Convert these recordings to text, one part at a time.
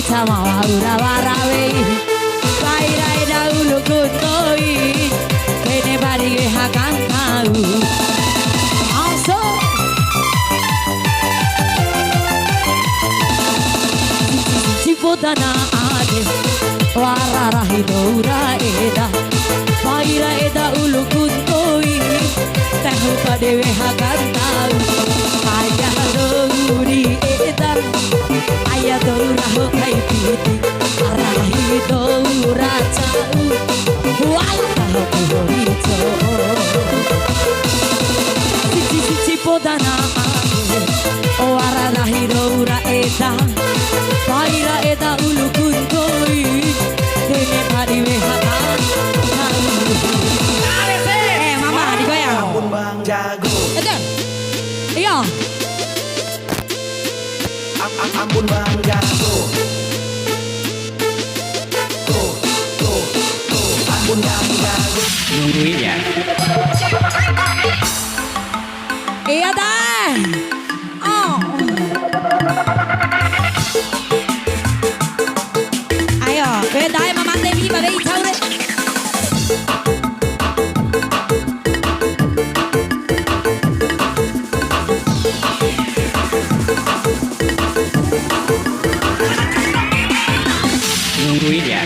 sama waura warawei Bairai dahulu kuntoi Kene bari hakan tahu Also Cipodana ade Wararahi doura eda Baira eda ulu kuntoi Tahu padewe hakan tahu Ayah douri eda Ayah doura hokai piti Arahi doura cau Wala hokai Cici podana ade Wararahi doura eda Baira eda ulu kuntoi Kene padiwe hakan tahu mama digoyang Ampun Bang Jago. Iya Ampun Bang Jago. Ampun Bang Jago. Nungguin ya. Iya dah Oh Ayo beda mama Devi bagai tahu deh Nungguin ya.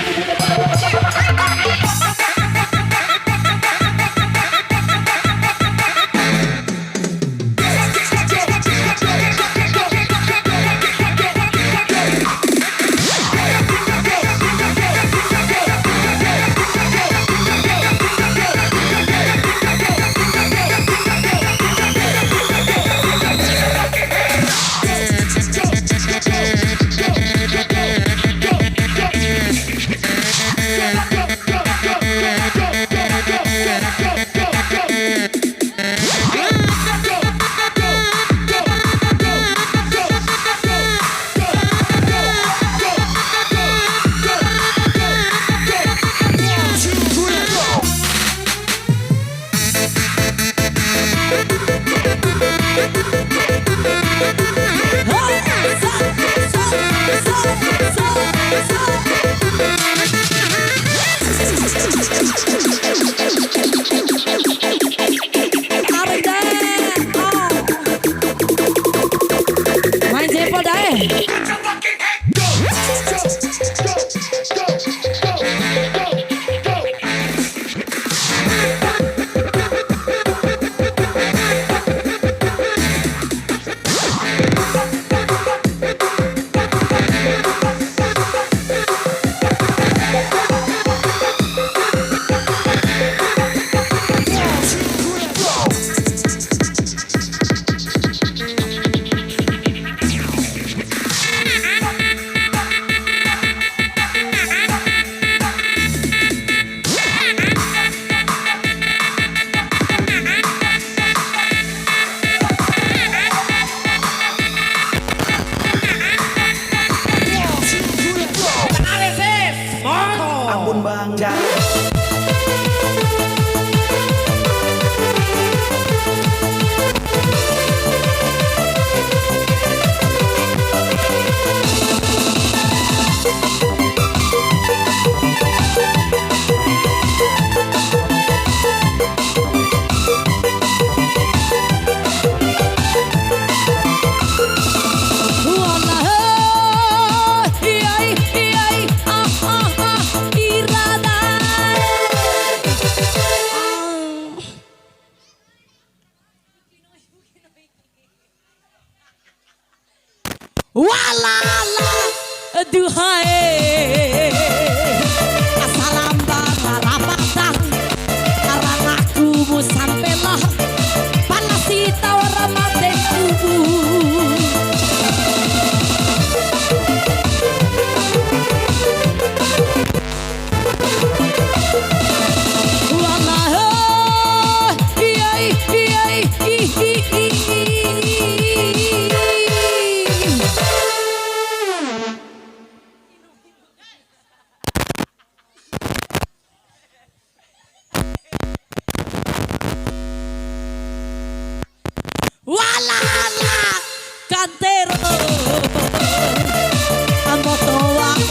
Main jempol dah Ampun Bang Jago. Walala duhai Assalam barapatang Arang aku mu sampailah Panasi tawar mati tubuh Walala iyai iyai Walala kantero Ambotoa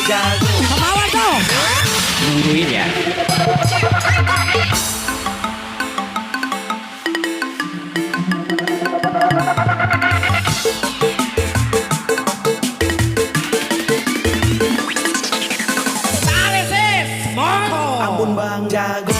jago. Kemauan tuh. Nungguin ya. Ampun bang jago.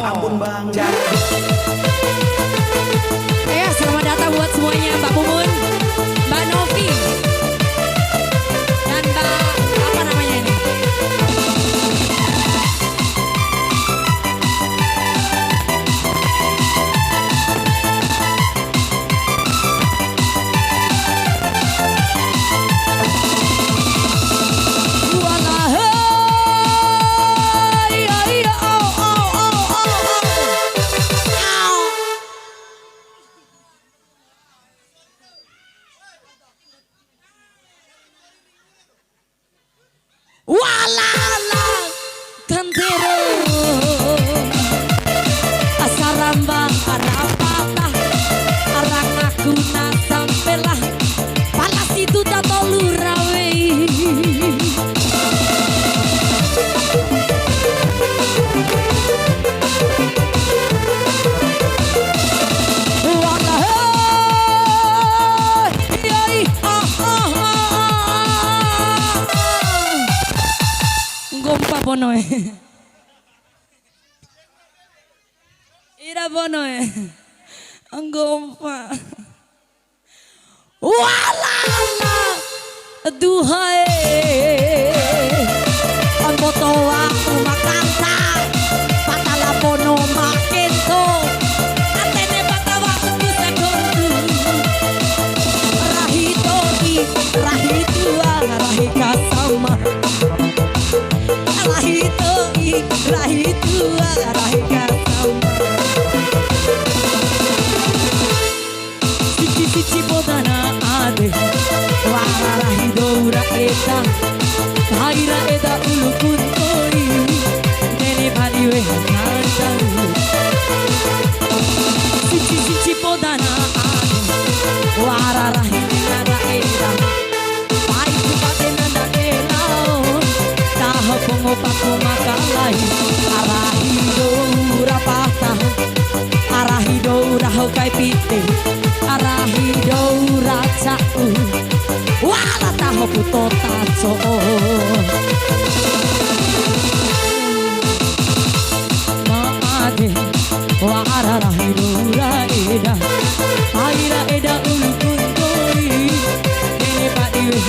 Ampun bang jago. Ya, selamat datang buat semuanya, Mbak Mumun, Mbak Novi, dan Mbak apa namanya ini? Walala kantero asaramba arapata arang aku na sampelah palas itu tato lurawe Gompa bonoe. Ira bonoe. Anggompa. Walala. Duhai. Anboto aku makanta. Patala bono makento. Atene batawa kusa kontu. Rahito i rahitua rahika sama. Rahito i rahitua rahika sama. Cici bodana ade wara rahido ura eta haira eda ulukun koi nene baliwe hanantaru. Cici bodana ade wara rahido ura eta paiku patenanda elao taho pengopaku makalai arahido ura patah arahido ura hokai pite arahido ura cau wala taho puto taco maade wara rahido ura eda aira eda ulukun koi nene padiwe